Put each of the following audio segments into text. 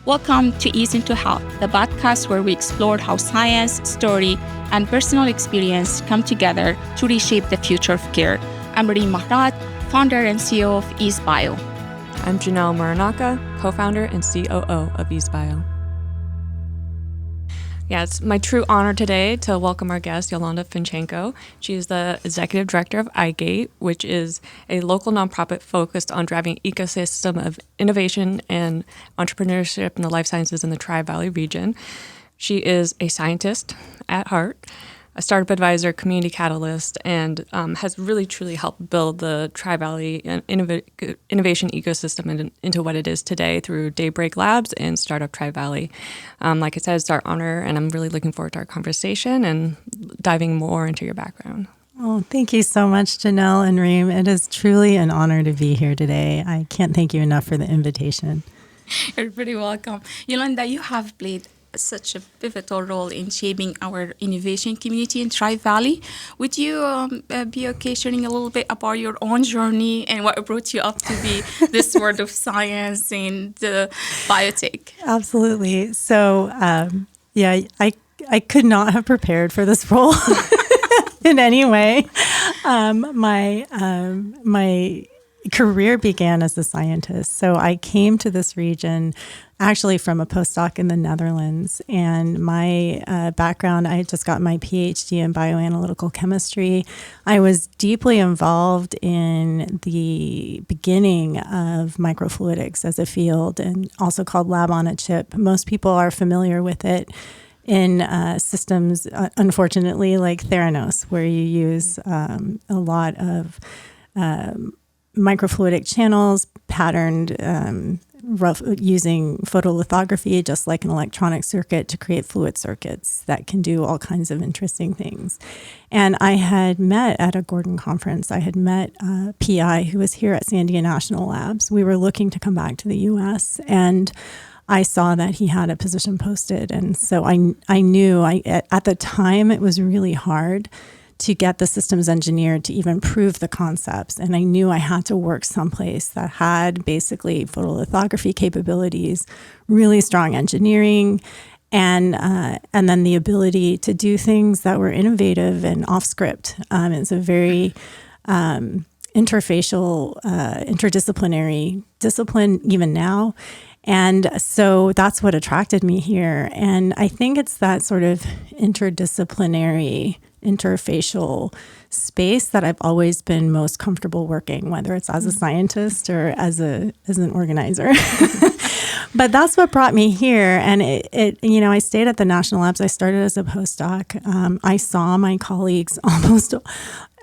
Welcome to Eaze into Health, the podcast where we explore how science, story, and personal experience come together to reshape the future of care. I'm Reem Mahrat, founder and CEO of Eaze Bio. I'm Janelle Muranaka, co-founder and COO of Eaze Bio. Yeah, it's my true honor today to welcome our guest, Yolanda Fintschenko. She is the executive director of iGate, which is a local nonprofit focused on driving ecosystem of innovation and entrepreneurship in the life sciences in the Tri-Valley region. She is a scientist at heart, a startup advisor, community catalyst, and has really truly helped build the Tri-Valley innovation ecosystem into what it is today through Daybreak Labs and Startup Tri-Valley. Like I said, it's our honor, and I'm really looking forward to our conversation and diving more into your background. Oh, thank you so much, Janelle and Reem. It is truly an honor to be here today. I can't thank you enough for the invitation. You're pretty welcome. Yolanda, you have played such a pivotal role in shaping our innovation community in Tri-Valley. Would you be okay sharing a little bit about your own journey and what brought you up to be this world of science and biotech? Absolutely. So, I could not have prepared for this role in any way. My career began as a scientist. So I came to this region actually from a postdoc in the Netherlands. And my background, I had just got my PhD in bioanalytical chemistry. I was deeply involved in the beginning of microfluidics as a field, and also called lab on a chip. Most people are familiar with it in systems, unfortunately, like Theranos, where you use a lot of microfluidic channels patterned using photolithography, just like an electronic circuit, to create fluid circuits that can do all kinds of interesting things. And I had met at a Gordon conference, I had met a PI who was here at Sandia National Labs. We were looking to come back to the US, and I saw that he had a position posted. And so I knew at the time it was really hard to get the systems engineer to even prove the concepts. And I knew I had to work someplace that had basically photolithography capabilities, really strong engineering, and then the ability to do things that were innovative and off script. It's a very interfacial, interdisciplinary discipline even now. And so that's what attracted me here. And I think it's that sort of interdisciplinary, interfacial space that I've always been most comfortable working, whether it's as a scientist or as an organizer. But that's what brought me here. And I stayed at the National Labs. I started as a postdoc. I saw my colleagues, almost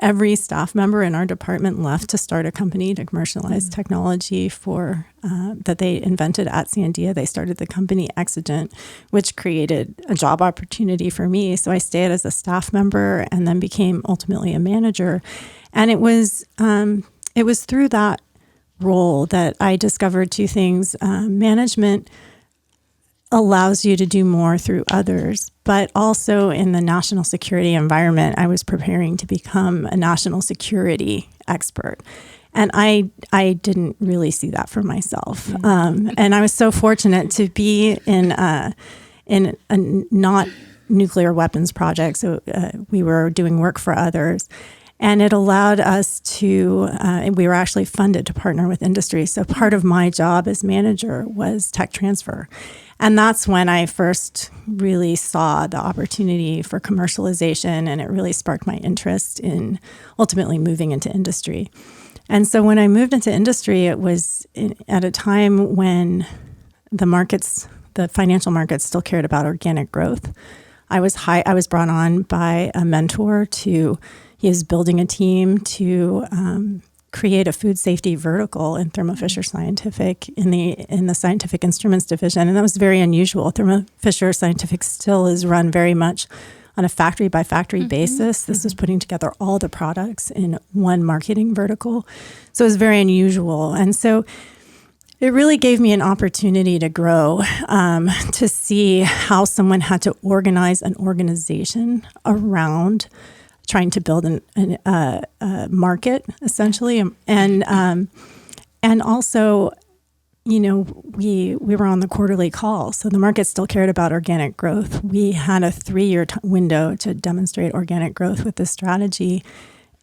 every staff member in our department left to start a company to commercialize technology that they invented at Sandia. They started the company Exigent, which created a job opportunity for me. So I stayed as a staff member and then became ultimately a manager. And it was through that role that I discovered two things. Management allows you to do more through others, but also in the national security environment, I was preparing to become a national security expert. And I didn't really see that for myself. And I was so fortunate to be in a not nuclear weapons project. So we were doing work for others. And it allowed us to, we were actually funded to partner with industry. So part of my job as manager was tech transfer. And that's when I first really saw the opportunity for commercialization, and it really sparked my interest in ultimately moving into industry. And so when I moved into industry, it was at a time when the financial markets still cared about organic growth. I was brought on by a mentor he was building a team to create a food safety vertical in Thermo Fisher Scientific in the scientific instruments division. And that was very unusual. Thermo Fisher Scientific still is run very much on a factory by factory basis. This was putting together all the products in one marketing vertical. So it was very unusual. And so it really gave me an opportunity to grow, to see how someone had to organize an organization around trying to build a market, essentially, and also we were on the quarterly call, so the market still cared about organic growth. We had a 3-year window to demonstrate organic growth with this strategy,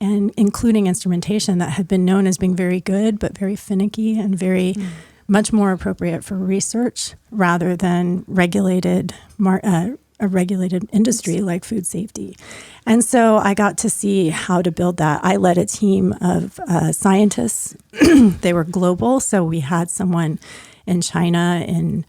and including instrumentation that had been known as being very good, but very finicky and very much more appropriate for research rather than a regulated industry like food safety. And so I got to see how to build that. I led a team of scientists. They were global, so we had someone in China, in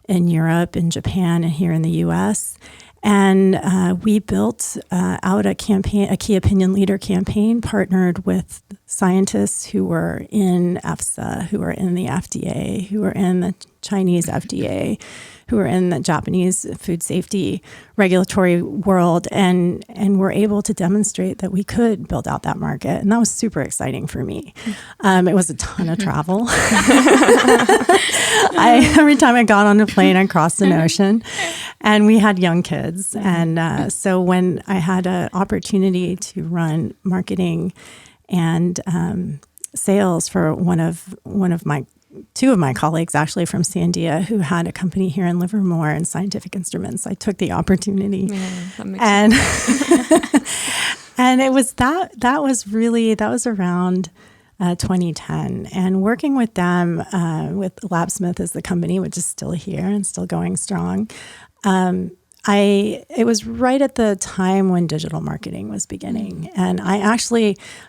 Europe, in Japan, and here in the U.S. And we built out a campaign, a key opinion leader campaign, partnered with scientists who were in EFSA, who were in the FDA, who were in the Chinese FDA, who were in the Japanese food safety regulatory world, and were able to demonstrate that we could build out that market. And that was super exciting for me. It was a ton of travel. Every time I got on a plane, I crossed an ocean, and we had young kids. And so when I had an opportunity to run marketing and sales for two of my colleagues, actually from Sandia, who had a company here in Livermore in scientific instruments, I took the opportunity. Yeah, that makes and sense. and it was that was around 2010, and working with them, with Labsmith as the company, which is still here and still going strong. It was right at the time when digital marketing was beginning. And I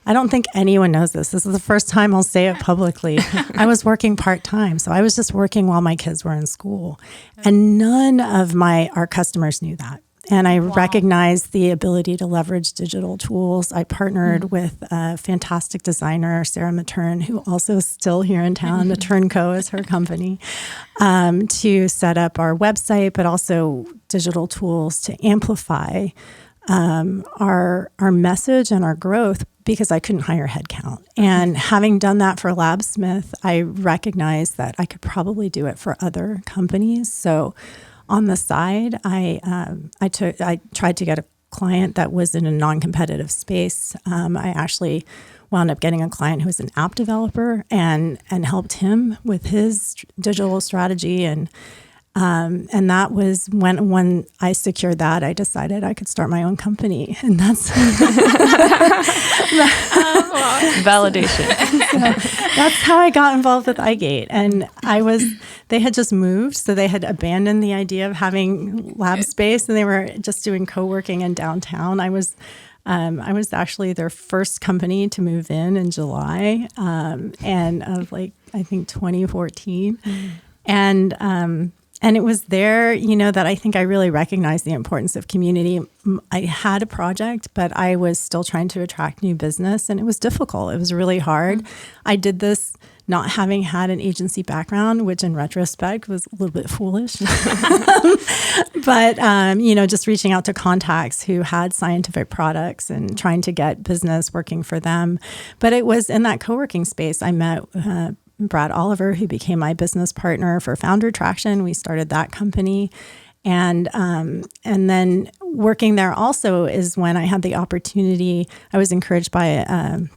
don't think anyone knows this. This is the first time I'll say it publicly. I was working part-time. So I was just working while my kids were in school. And none of our customers knew that. And I recognized the ability to leverage digital tools. I partnered with a fantastic designer, Sarah Matern, who also is still here in town. Fintschenko is her company, to set up our website, but also digital tools to amplify our message and our growth, because I couldn't hire headcount. And having done that for Labsmith, I recognized that I could probably do it for other companies. So on the side, I tried to get a client that was in a non-competitive space. I actually wound up getting a client who was an app developer and helped him with his digital strategy. And that was when I secured that, I decided I could start my own company. And that's validation. So that's how I got involved with iGate. And they had just moved, so they had abandoned the idea of having lab space, and they were just doing co-working in downtown. I was actually their first company to move in July, and of I think 2014. And it was there, that I think I really recognized the importance of community. I had a project, but I was still trying to attract new business, and it was difficult. It was really hard. I did this not having had an agency background, which in retrospect was a little bit foolish. But, just reaching out to contacts who had scientific products and trying to get business working for them. But it was in that co-working space I met Brad Oliver, who became my business partner for Founder Traction. We started that company. And then working there also is when I had the opportunity. I was encouraged by an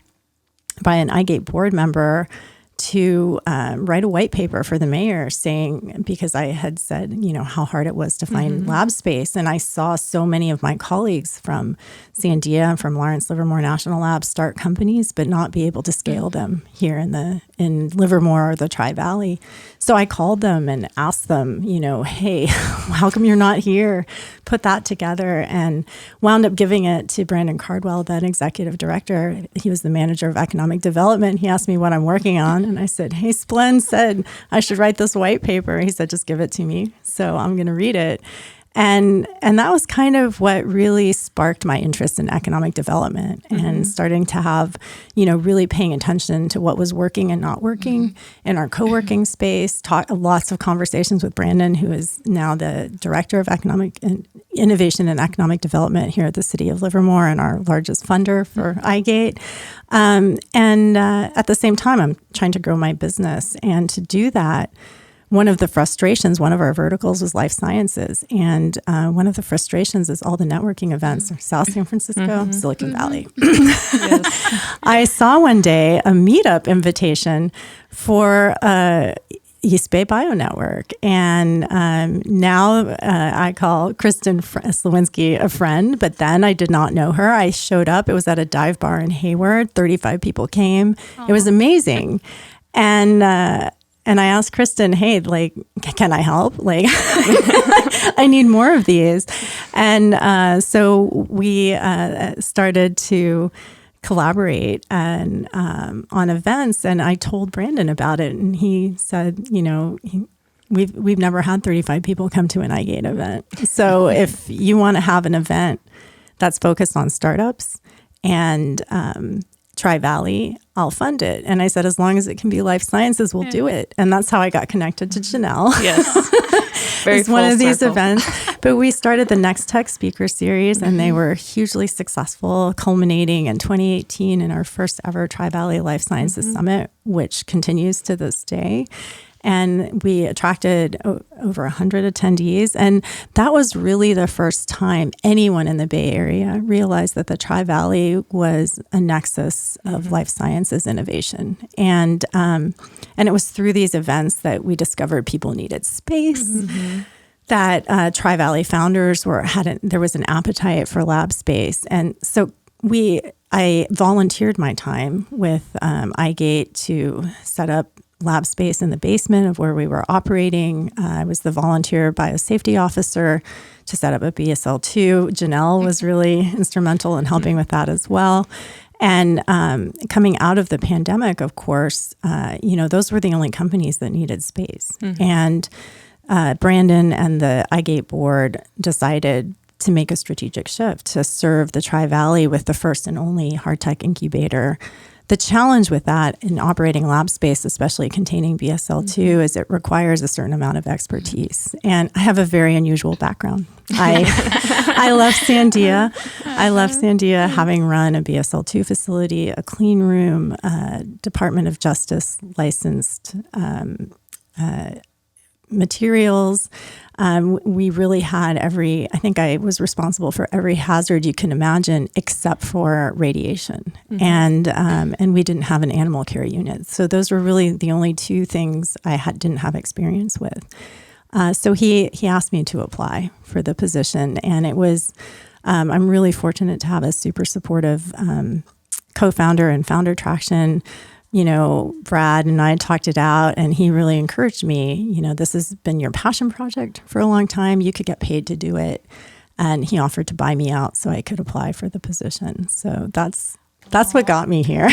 iGate board member to write a white paper for the mayor, saying, because I had said, how hard it was to find lab space. And I saw so many of my colleagues from Sandia and from Lawrence Livermore National Lab start companies, but not be able to scale them here in Livermore or the Tri-Valley. So I called them and asked them, hey, how come you're not here? Put that together, and wound up giving it to Brandon Cardwell, then executive director. He was the manager of economic development. He asked me what I'm working on. And I said, hey, Splen said I should write this white paper. He said, just give it to me. So I'm going to read it. And that was kind of what really sparked my interest in economic development and starting to have, really paying attention to what was working and not working in our co-working space. Lots of conversations with Brandon, who is now the director of economic innovation and economic development here at the city of Livermore and our largest funder for iGate. And at the same time, I'm trying to grow my business. And to do that, one of our verticals was life sciences. And one of the frustrations is all the networking events, South San Francisco, Silicon Valley. I saw one day a meetup invitation for East Bay Bio Network. And now I call Kristen Slawinski a friend, but then I did not know her. I showed up. It was at a dive bar in Hayward. 35 people came. It was amazing. And I asked Kristen, hey, like, can I help? Like, I need more of these. And so we started to collaborate and on events. And I told Brandon about it, and he said, we've never had 35 people come to an iGate event. So if you want to have an event that's focused on startups and Tri-Valley, I'll fund it. And I said, as long as it can be life sciences, we'll do it. And that's how I got connected to Janelle. Yes. Very It's one of these circle. events. But we started the Next Tech Speaker Series, and they were hugely successful, culminating in 2018 in our first ever Tri-Valley Life Sciences Summit, which continues to this day. And we attracted over 100 attendees. And that was really the first time anyone in the Bay Area realized that the Tri-Valley was a nexus of life sciences innovation. And it was through these events that we discovered people needed space, that Tri-Valley founders there was an appetite for lab space. And so I volunteered my time with iGate to set up lab space in the basement of where we were operating. I was the volunteer biosafety officer to set up a BSL-2. Janelle was really instrumental in helping with that as well. And coming out of the pandemic, of course, those were the only companies that needed space. And Brandon and the iGate board decided to make a strategic shift to serve the Tri-Valley with the first and only hard tech incubator. The challenge with that in operating lab space, especially containing BSL-2, is it requires a certain amount of expertise. And I have a very unusual background. I left Sandia. I left Sandia having run a BSL-2 facility, a clean room, Department of Justice licensed materials. We really had I think I was responsible for every hazard you can imagine except for radiation. And we didn't have an animal care unit. So those were really the only two things I didn't have experience with. So he asked me to apply for the position. And it was, I'm really fortunate to have a super supportive co-founder and founder traction. Brad and I talked it out, and he really encouraged me, this has been your passion project for a long time. You could get paid to do it. And he offered to buy me out so I could apply for the position. So that's what got me here.